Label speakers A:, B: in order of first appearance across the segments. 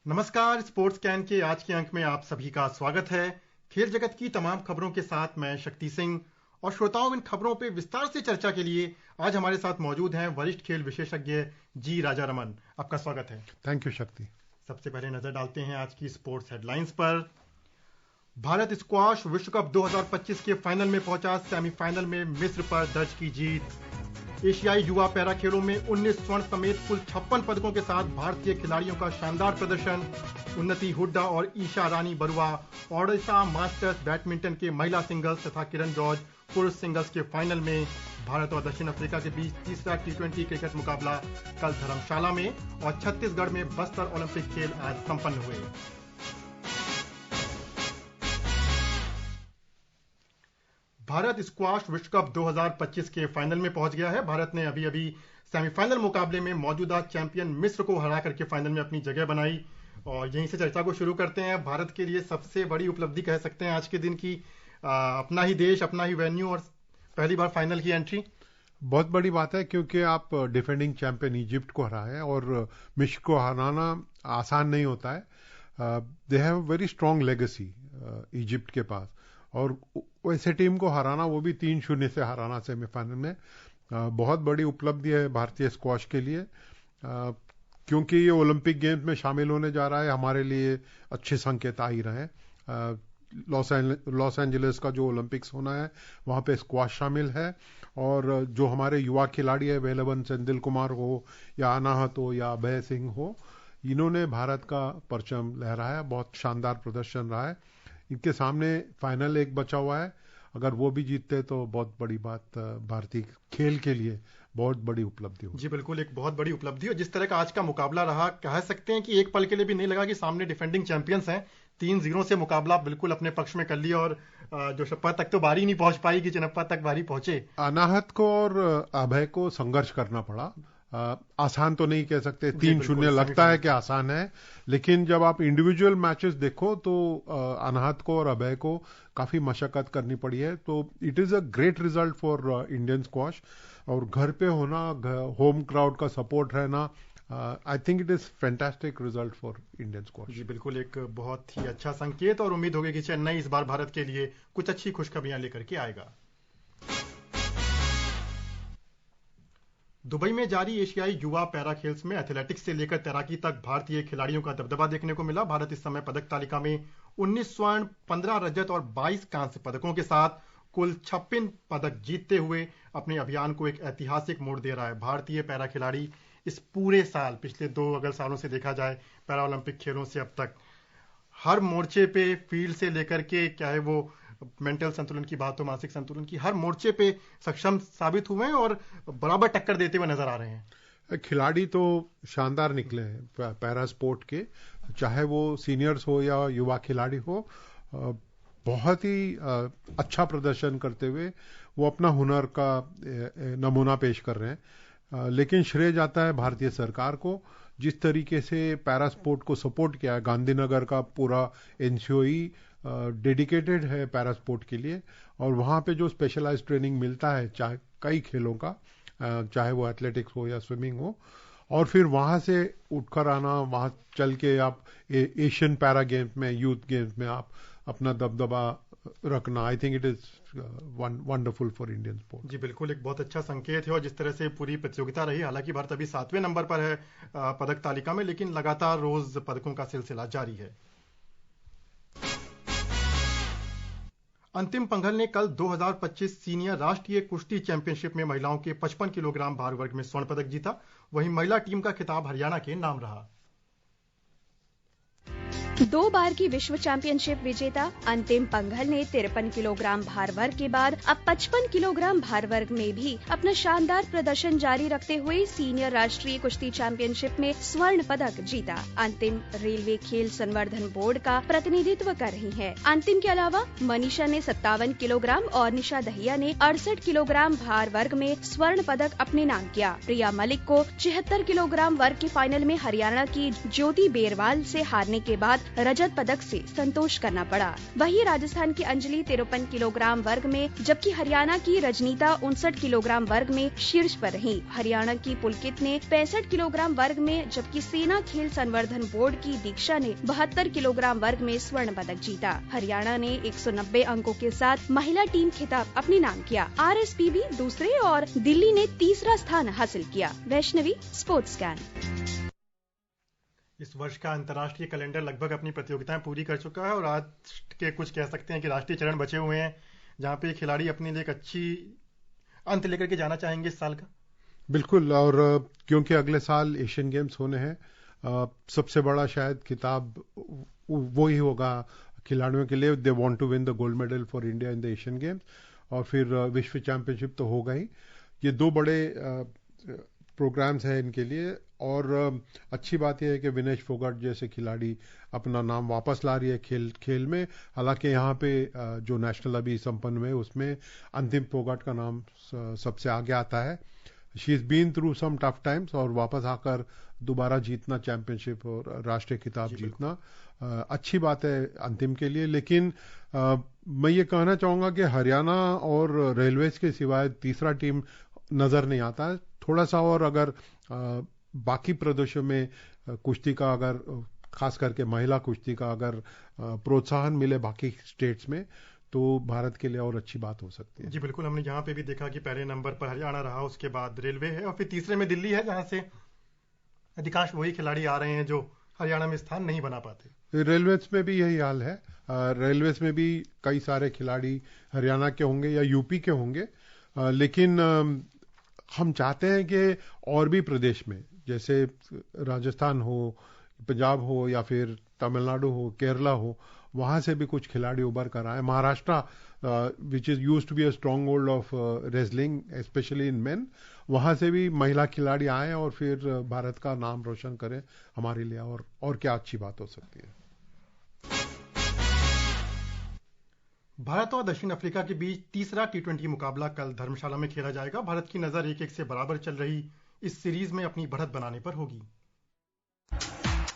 A: नमस्कार, sports can के आज के अंक में आप सभी का स्वागत है। खेल जगत की तमाम खबरों के साथ मैं शक्ति सिंह और श्रोताओं, इन खबरों पे विस्तार से चर्चा के लिए आज हमारे साथ मौजूद हैं वरिष्ठ खेल विशेषज्ञ जी राजा रमन। आपका स्वागत है।
B: थैंक यू शक्ति।
A: सबसे पहले नजर डालते हैं आज की स्पोर्ट्स हेडलाइंस पर। भारत स्क्वाश विश्व कप 2025 के फाइनल में पहुंचा, सेमीफाइनल में मिस्र पर दर्ज की जीत। एशियाई युवा पैरा खेलों में 19 स्वर्ण समेत कुल 56 पदकों के साथ भारतीय खिलाड़ियों का शानदार प्रदर्शन। उन्नति हुड्डा और ईशा रानी बरुआ ओडिशा मास्टर्स बैडमिंटन के महिला सिंगल्स तथा किरण जॉर्ज पुरुष सिंगल्स के फाइनल में। भारत और दक्षिण अफ्रीका के बीच तीसरा T20 क्रिकेट मुकाबला कल धर्मशाला में और छत्तीसगढ़ में बस्तर ओलंपिक खेल आज संपन्न हुए। भारत स्क्वाश विश्व कप 2025 के फाइनल में पहुंच गया है। भारत ने अभी सेमीफाइनल मुकाबले में मौजूदा चैंपियन मिस्र को हरा करके फाइनल में अपनी जगह बनाई और यहीं से चर्चा को शुरू करते हैं। भारत के लिए सबसे बड़ी उपलब्धि कह सकते हैं आज के दिन की, अपना ही देश, अपना ही वेन्यू और पहली बार फाइनल की एंट्री।
B: बहुत बड़ी बात है क्योंकि आप डिफेंडिंग चैंपियन इजिप्ट को हरा है और मिस्र को हराना आसान नहीं होता है। They have very strong legacy Egypt के पास, और वैसे टीम को हराना, वो भी 3-0 से हराना सेमीफाइनल में, बहुत बड़ी उपलब्धि है भारतीय स्क्वाश के लिए। क्योंकि ये ओलंपिक गेम्स में शामिल होने जा रहा है, हमारे लिए अच्छे संकेत आ ही रहे हैं। लॉस एंजलिस का जो ओलंपिक्स होना है वहां पे स्क्वाश शामिल है, और जो हमारे युवा खिलाड़ी है, वेलवन सेंदिल कुमार हो या अनाहत हो या अभय सिंह हो, इन्होंने भारत का परचम लहराया। बहुत शानदार प्रदर्शन रहा है। इनके सामने फाइनल एक बचा हुआ है, अगर वो भी जीतते तो बहुत बड़ी बात, भारतीय खेल के लिए बहुत बड़ी उपलब्धि होगी।
A: जी बिल्कुल, एक बहुत बड़ी उपलब्धि। और जिस तरह का आज का मुकाबला रहा, कह सकते हैं कि एक पल के लिए भी नहीं लगा कि सामने डिफेंडिंग चैंपियंस हैं। 3-0 से मुकाबला बिल्कुल अपने पक्ष में कर लिया और जो शप्पा तक तो बारी नहीं पहुंच पाई कि चिनप्पा तक बारी पहुंचे।
B: अनाहत को और अभय को संघर्ष करना पड़ा। आसान तो नहीं कह सकते, 3-0 लगता है कि आसान है, लेकिन जब आप इंडिविजुअल मैचेस देखो तो अनाहत को और अभय को काफी मशक्कत करनी पड़ी है। तो it is a great result for Indian squash, और घर पे होना, होम क्राउड का सपोर्ट रहना, I think it is fantastic result for Indian squash.
A: जी बिल्कुल, एक बहुत ही अच्छा संकेत, और उम्मीद होगी कि चेन्नई इस बार भारत के लिए कुछ अच्छी खुशखबरियां लेकर के आएगा। दुबई में जारी एशियाई युवा पैरा खेल्स में एथलेटिक्स से लेकर तैराकी तक भारतीय खिलाड़ियों का दबदबा देखने को मिला। भारत इस समय पदक तालिका में 19 स्वर्ण, 15 रजत और 22 कांस्य पदकों के साथ कुल 56 पदक जीतते हुए अपने अभियान को एक ऐतिहासिक मोड़ दे रहा है। भारतीय पैरा खिलाड़ी इस पूरे साल, पिछले 2 अगर सालों से देखा जाए पैरा ओलंपिक खेलों से अब तक, हर मोर्चे पे, फील्ड से लेकर के, चाहे वो मेंटल संतुलन की बात हो, मानसिक संतुलन की, हर मोर्चे पे सक्षम साबित हुए हैं और बराबर टक्कर देते हुए नजर आ रहे हैं।
B: खिलाड़ी तो शानदार निकले हैं पैरा स्पोर्ट के, चाहे वो सीनियर्स हो या युवा खिलाड़ी हो। बहुत ही अच्छा प्रदर्शन करते हुए वो अपना हुनर का नमूना पेश कर रहे हैं। लेकिन श्रेय जाता है भारतीय सरकार को, जिस तरीके से पैरा स्पोर्ट को सपोर्ट किया है। गांधीनगर का पूरा एनसीओई डेडिकेटेड है पैरा स्पोर्ट के लिए, और वहां पे जो स्पेशलाइज्ड ट्रेनिंग मिलता है, चाहे कई खेलों का, चाहे वो एथलेटिक्स हो या स्विमिंग हो, और फिर वहां से उठकर आना, वहां चल के आप एशियन पैरा गेम्स में, यूथ गेम्स में आप अपना दबदबा रखना, I think it is wonderful for Indian sport.
A: जी बिल्कुल, एक बहुत अच्छा संकेत है। और जिस तरह से पूरी प्रतियोगिता रही, हालांकि भारत अभी 7वें नंबर पर है पदक तालिका में, लेकिन लगातार रोज पदकों का सिलसिला जारी है। अंतिम पंघल ने कल 2025 सीनियर राष्ट्रीय कुश्ती चैंपियनशिप में महिलाओं के 55 किलोग्राम भार वर्ग में स्वर्ण पदक जीता। वहीं महिला टीम का खिताब हरियाणा के नाम रहा।
C: 2 बार की विश्व चैंपियनशिप विजेता अंतिम पंघल ने 53 किलोग्राम भार वर्ग के बाद अब 55 किलोग्राम भार वर्ग में भी अपना शानदार प्रदर्शन जारी रखते हुए सीनियर राष्ट्रीय कुश्ती चैंपियनशिप में स्वर्ण पदक जीता। अंतिम रेलवे खेल संवर्धन बोर्ड का प्रतिनिधित्व कर रही है। अंतिम के अलावा मनीषा ने 57 किलोग्राम और निशा दहिया ने 68 किलोग्राम भार वर्ग में स्वर्ण पदक अपने नाम किया। प्रिया मलिक को 76 किलोग्राम वर्ग के फाइनल में हरियाणा की ज्योति बेरवाल से हारने के बाद रजत पदक से संतोष करना पड़ा। वहीं राजस्थान की अंजलि 53 किलोग्राम वर्ग में, जबकि हरियाणा की रजनीता 59 किलोग्राम वर्ग में शीर्ष पर रही। हरियाणा की पुलकित ने 65 किलोग्राम वर्ग में, जबकि सेना खेल संवर्धन बोर्ड की दीक्षा ने 72 किलोग्राम वर्ग में स्वर्ण पदक जीता। हरियाणा ने 190 अंकों के साथ महिला टीम खिताब अपने नाम किया। RSPB दूसरे और दिल्ली ने तीसरा स्थान हासिल किया। Vaishnavi, sports scan.
A: इस वर्ष का अंतर्राष्ट्रीय कैलेंडर लगभग अपनी प्रतियोगिताएं पूरी कर चुका है और आज के कुछ कह सकते हैं कि राष्ट्रीय चरण बचे हुए हैं, जहां पे खिलाड़ी अपने लिए एक अच्छी अंत लेकर के जाना चाहेंगे इस साल का।
B: बिल्कुल, और क्योंकि अगले साल एशियन गेम्स होने हैं, सबसे बड़ा शायद खिताब वो ही होगा खिलाड़ियों के लिए। They want to win the gold medal for India in the Asian Games, और फिर विश्व चैंपियनशिप तो होगा ही। ये दो बड़े प्रोग्राम्स हैं इनके लिए, और अच्छी बात यह है कि विनेश फोगाट जैसे खिलाड़ी अपना नाम वापस ला रही है खेल में। हालांकि यहाँ पे जो नेशनल अभी संपन्न हुए उसमें अंतिम फोगाट का नाम सबसे आगे आता है। She is been through some tough times, और वापस आकर दोबारा जीतना चैंपियनशिप और राष्ट्रीय खिताब जीतना अच्छी बात है अंतिम के लिए। लेकिन मैं ये कहना चाहूंगा कि हरियाणा और रेलवेज के सिवाय तीसरा टीम नजर नहीं आता है। थोड़ा सा और अगर बाकी प्रदेशों में कुश्ती का, अगर खास करके महिला कुश्ती का अगर प्रोत्साहन मिले बाकी स्टेट्स में, तो भारत के लिए और अच्छी बात हो सकती है।
A: जी बिल्कुल, हमने यहाँ पे भी देखा कि पहले नंबर पर हरियाणा रहा, उसके बाद रेलवे है और फिर तीसरे में दिल्ली है, जहां से अधिकांश वही खिलाड़ी आ रहे हैं जो हरियाणा में स्थान नहीं बना पाते।
B: रेलवेज में भी यही हाल है। रेलवेज में भी कई सारे खिलाड़ी हरियाणा के होंगे या यूपी के होंगे, लेकिन हम चाहते हैं कि और भी प्रदेश में, जैसे राजस्थान हो, पंजाब हो, या फिर तमिलनाडु हो, केरला हो, वहां से भी कुछ खिलाड़ी उभर कर आए। Maharashtra, which is used to be a stronghold of wrestling especially in men, वहां से भी महिला खिलाड़ी आए और फिर भारत का नाम रोशन करें हमारे लिए, और क्या अच्छी बात हो सकती है।
A: भारत और दक्षिण अफ्रीका के बीच तीसरा T20 मुकाबला कल धर्मशाला में खेला जाएगा। भारत की नजर 1-1 से बराबर चल रही इस सीरीज में अपनी बढ़त बनाने पर होगी।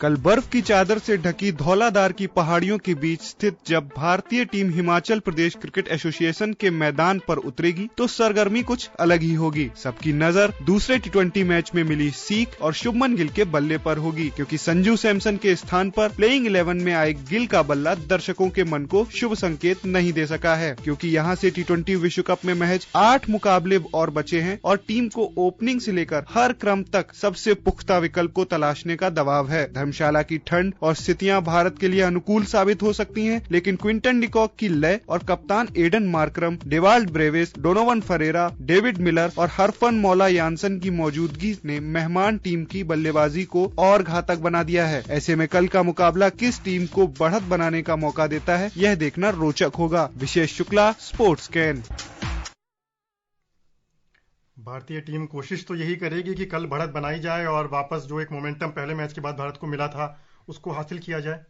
D: कल बर्फ की चादर से ढकी धौलाधार की पहाड़ियों के बीच स्थित जब भारतीय team Himachal Pradesh cricket association के मैदान पर उतरेगी तो सरगर्मी कुछ अलग ही होगी। सबकी नजर दूसरे T20 मैच में मिली सीख और शुभमन गिल के बल्ले पर होगी, क्योंकि संजू सैमसन के स्थान पर प्लेइंग 11 में आए गिल का बल्ला दर्शकों के मन को शुभ संकेत नहीं दे सका है, क्योंकि यहाँ से T20 विश्व कप में महज 8 मुकाबले और बचे हैं और टीम को ओपनिंग से लेकर हर क्रम तक सबसे पुख्ता विकल्प को तलाशने का दबाव है। धर्मशाला की ठंड और स्थितियां भारत के लिए अनुकूल साबित हो सकती हैं, लेकिन क्विंटन डिकॉक की लय और कप्तान Aiden Markram, Dewald Brevis, Donovan Ferreira, David Miller और हरफन मौला यानसन की मौजूदगी ने मेहमान टीम की बल्लेबाजी को और घातक बना दिया है। ऐसे में कल का मुकाबला किस टीम को बढ़त बनाने का मौका देता है, यह देखना रोचक होगा। विशेष शुक्ला, स्पोर्ट्स स्कैन।
A: भारतीय टीम कोशिश तो यही करेगी कि कल बढ़त बनाई जाए और वापस जो एक मोमेंटम पहले मैच के बाद भारत को मिला था उसको हासिल किया जाए।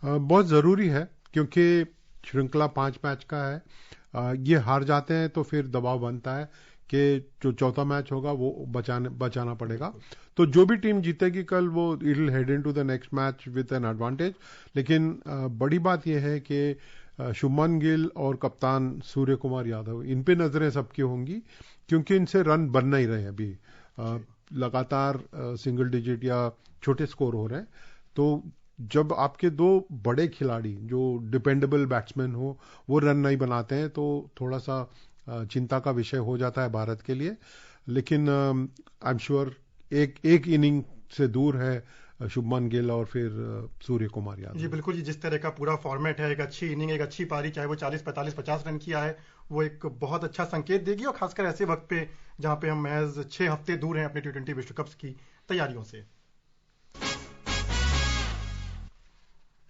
B: बहुत जरूरी है, क्योंकि श्रृंखला 5 मैच का है। ये हार जाते हैं तो फिर दबाव बनता है कि जो चौथा मैच होगा वो बचाना पड़ेगा। तो जो भी टीम जीतेगी कल, वो it will head into the next match with an advantage. लेकिन बड़ी बात यह है कि शुभमन गिल और कप्तान सूर्य कुमार यादव, इन पे नजरें सबकी होंगी, क्योंकि इनसे रन बन नहीं रहे अभी। लगातार सिंगल डिजिट या छोटे स्कोर हो रहे हैं। तो जब आपके दो बड़े खिलाड़ी जो डिपेंडेबल बैट्समैन हो वो रन नहीं बनाते हैं तो थोड़ा सा चिंता का विषय हो जाता है भारत के लिए। लेकिन आई एम श्योर एक इनिंग से दूर है शुभमन गिल और फिर सूर्य कुमार यादव।
A: जी बिल्कुल, जी जिस तरह का पूरा फॉर्मेट है, एक अच्छी इनिंग, एक अच्छी पारी, चाहे वो 40, 45, 50 रन किया है, वो एक बहुत अच्छा संकेत देगी, और खासकर ऐसे वक्त पे जहां पे हम महज 6 हफ्ते दूर हैं अपने T20 विश्व कप की तैयारियों से।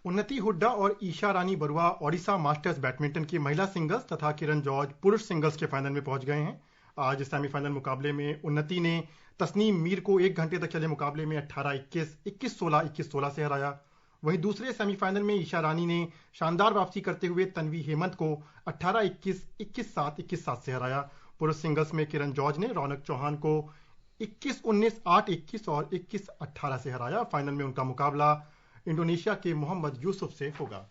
A: उन्नति हुड्डा और ईशा रानी बरुआ ओडिशा मास्टर्स बैडमिंटन की महिला सिंगल्स तथा किरण जॉर्ज पुरुष सिंगल्स के फाइनल में पहुंच गए हैं। आज सेमीफाइनल मुकाबले में उन्नति ने तस्नीम मीर को 1 घंटे तक चले मुकाबले में 18-21, 21-16, 21-16 से हराया। वहीं दूसरे सेमीफाइनल में ईशा रानी ने शानदार वापसी करते हुए तन्वी हेमंत को 18-21, 21-7, 21-7 से हराया। पुरुष सिंगल्स में किरण जॉर्ज ने रौनक चौहान को 21-19, 8-21 और 21-18 से हराया। फाइनल में उनका मुकाबला इंडोनेशिया के मोहम्मद यूसुफ से होगा।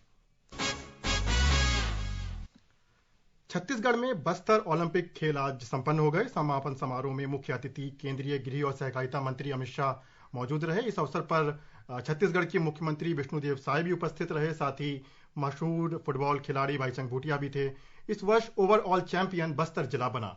A: छत्तीसगढ़ में बस्तर ओलंपिक खेल आज संपन्न हो गए। समापन समारोह में मुख्य अतिथि केंद्रीय गृह और सहकारिता मंत्री अमित शाह मौजूद रहे। इस अवसर पर छत्तीसगढ़ के मुख्यमंत्री विष्णुदेव साय भी उपस्थित रहे। साथ ही मशहूर फुटबॉल खिलाड़ी भाईचंग भूटिया भी थे। इस वर्ष ओवरऑल चैंपियन बस्तर जिला बना।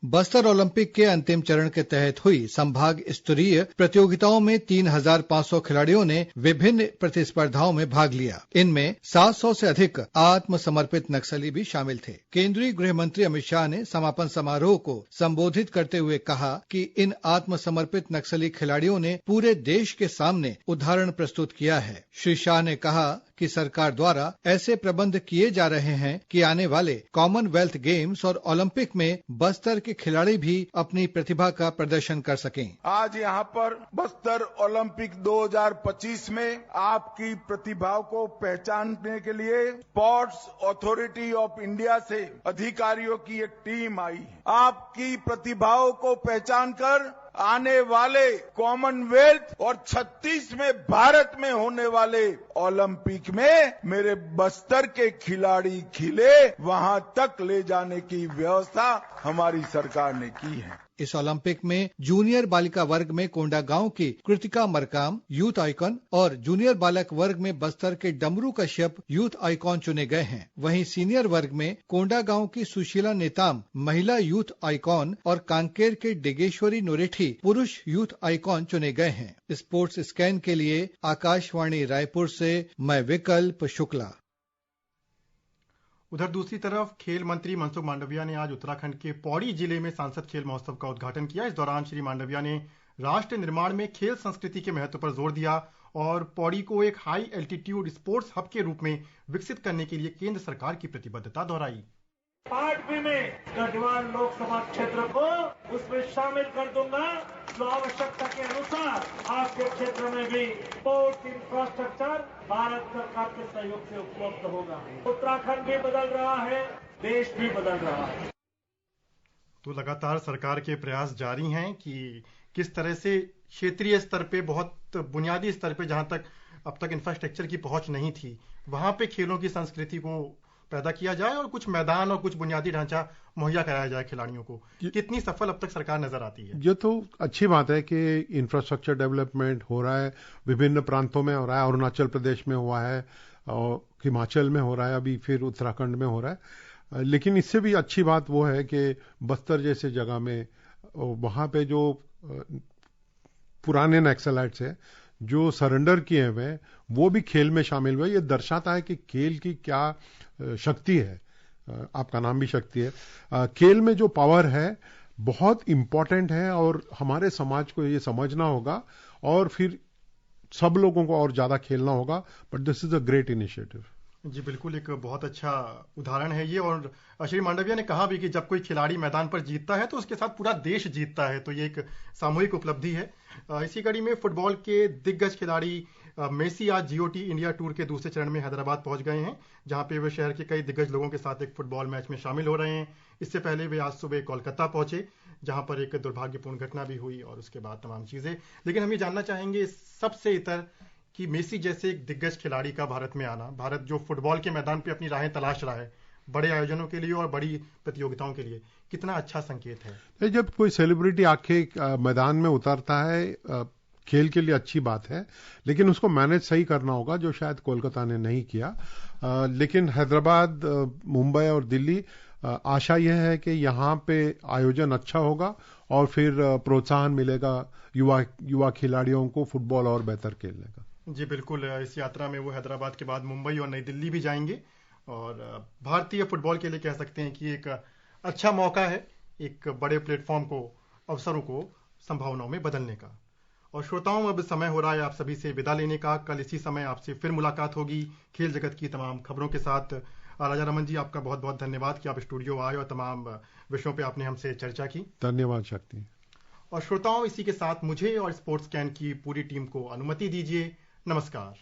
E: बस्तर ओलंपिक के अंतिम चरण के तहत हुई संभाग स्तरीय प्रतियोगिताओं में 3,500 खिलाड़ियों ने विभिन्न प्रतिस्पर्धाओं में भाग लिया। इनमें 700 से अधिक आत्मसमर्पित नक्सली भी शामिल थे। केंद्रीय गृह मंत्री अमित शाह ने समापन समारोह को संबोधित करते हुए कहा कि इन आत्मसमर्पित नक्सली खिलाड़ियों ने पूरे देश के सामने उदाहरण प्रस्तुत किया है। श्री शाह ने कहा कि सरकार द्वारा ऐसे प्रबंध किए जा रहे हैं कि आने वाले कॉमनवेल्थ गेम्स और ओलंपिक में बस्तर के खिलाड़ी भी अपनी प्रतिभा का प्रदर्शन कर सकें।
F: आज यहाँ पर बस्तर ओलंपिक 2025 में आपकी प्रतिभाओं को पहचानने के लिए स्पोर्ट्स अथॉरिटी ऑफ इंडिया से अधिकारियों की एक टीम आई। आपकी प्रतिभाओं को पहचान कर आने वाले कॉमनवेल्थ और 36 में भारत में होने वाले ओलंपिक में मेरे बस्तर के खिलाड़ी खिले, वहां तक ले जाने की व्यवस्था हमारी सरकार ने की है।
E: इस ओलंपिक में जूनियर बालिका वर्ग में कोंडागांव की कृतिका मरकाम यूथ आइकॉन और जूनियर बालक वर्ग में बस्तर के डमरू कश्यप यूथ आइकॉन चुने गए हैं। वहीं सीनियर वर्ग में कोंडागांव की सुशीला नेताम महिला यूथ आइकॉन और कांकेर के डिगेश्वरी नोरेठी पुरुष यूथ आइकॉन चुने गए हैं। स्पोर्ट्स स्कैन के लिए आकाशवाणी रायपुर से मैं विकल्प शुक्ला।
A: उधर दूसरी तरफ खेल मंत्री मनसुख मांडविया ने आज उत्तराखंड के पौड़ी जिले में सांसद खेल महोत्सव का उद्घाटन किया। इस दौरान श्री मांडविया ने राष्ट्र निर्माण में खेल संस्कृति के महत्व पर जोर दिया और पौड़ी को एक हाई एल्टीट्यूड स्पोर्ट्स हब के रूप में विकसित करने के लिए केंद्र सरकार की प्रतिबद्धता दोहराई।
G: पार्ट बी में गढ़वाल लोकसभा क्षेत्र को उसमें शामिल कर दूंगा, तो आवश्यकता के अनुसार आपके क्षेत्र में भी स्पोर्ट्स इंफ्रास्ट्रक्चर भारत सरकार के सहयोग से उपलब्ध होगा। उत्तराखंड भी बदल रहा है, देश भी बदल रहा है।
A: तो लगातार सरकार के प्रयास जारी हैं कि किस तरह से क्षेत्रीय स्तर पे, बहुत बुनियादी स्तर पे, जहां तक अब तक इंफ्रास्ट्रक्चर की पहुंच नहीं थी, वहां पे खेलों की संस्कृति को पैदा किया जाए और कुछ मैदान और कुछ बुनियादी ढांचा मुहैया कराया जाए खिलाड़ियों को। कितनी सफल अब तक सरकार नजर आती है?
B: ये तो अच्छी बात है कि इंफ्रास्ट्रक्चर डेवलपमेंट हो रहा है, विभिन्न प्रांतों में हो रहा है। अरुणाचल प्रदेश में हुआ है और हिमाचल में हो रहा है, अभी फिर उत्तराखंड में हो रहा है। लेकिन इससे भी अच्छी बात वो है कि बस्तर जैसे जगह में वहां पे जो पुराने नक्सलाइट्स है जो सरेंडर किए हुए वो भी खेल में शामिल हुए। ये दर्शाता है कि खेल की क्या शक्ति है। आपका नाम भी शक्ति है। खेल में जो पावर है बहुत इंपॉर्टेंट है और हमारे समाज को ये समझना होगा और फिर सब लोगों को और ज्यादा खेलना होगा। But this is a great initiative.
A: जी बिल्कुल, एक बहुत अच्छा उदाहरण है ये। और श्री मांडविया ने कहा भी कि जब कोई खिलाड़ी मैदान पर जीतता है तो उसके साथ पूरा देश जीतता है, तो ये एक सामूहिक उपलब्धि है। इसी कड़ी में फुटबॉल के दिग्गज खिलाड़ी मेसी आज जीओटी इंडिया टूर के दूसरे चरण में हैदराबाद पहुंच गए हैं, जहां पे वे शहर के कई दिग्गज लोगों के साथ एक फुटबॉल मैच में शामिल हो रहे हैं। इससे पहले वे आज सुबह कोलकाता पहुंचे, जहां पर एक दुर्भाग्यपूर्ण घटना भी हुई और उसके बाद तमाम चीजें। लेकिन हम ये जानना चाहेंगे सबसे इतर कि मेसी जैसे एक दिग्गज खिलाड़ी का भारत में आना, भारत जो फुटबॉल के मैदान पे अपनी राहें तलाश रहा है बड़े आयोजनों के लिए और बड़ी प्रतियोगिताओं के लिए, कितना अच्छा संकेत है।
B: जब कोई सेलिब्रिटी आके मैदान में उतरता है खेल के लिए अच्छी बात है, लेकिन उसको मैनेज सही करना होगा, जो शायद कोलकाता ने नहीं किया। लेकिन हैदराबाद, मुंबई और दिल्ली, आशा यह है कि यहाँ पे आयोजन अच्छा होगा और फिर प्रोत्साहन मिलेगा युवा खिलाड़ियों को फुटबॉल और बेहतर खेलने का।
A: जी बिल्कुल, इस यात्रा में वो हैदराबाद के बाद मुंबई और नई दिल्ली भी जाएंगे और भारतीय फुटबॉल के लिए कह सकते हैं कि एक अच्छा मौका है एक बड़े प्लेटफॉर्म को, अवसरों को संभावनाओं में बदलने का। और श्रोताओं, अब समय हो रहा है आप सभी से विदा लेने का। कल इसी समय आपसे फिर मुलाकात होगी खेल जगत की तमाम खबरों के साथ। राजा रमन जी, आपका बहुत बहुत धन्यवाद कि आप स्टूडियो आए और तमाम विषयों पे आपने हमसे चर्चा की।
B: धन्यवाद शक्ति।
A: और श्रोताओं, इसी के साथ मुझे और स्पोर्ट्स स्कैन की पूरी टीम को अनुमति दीजिए। नमस्कार।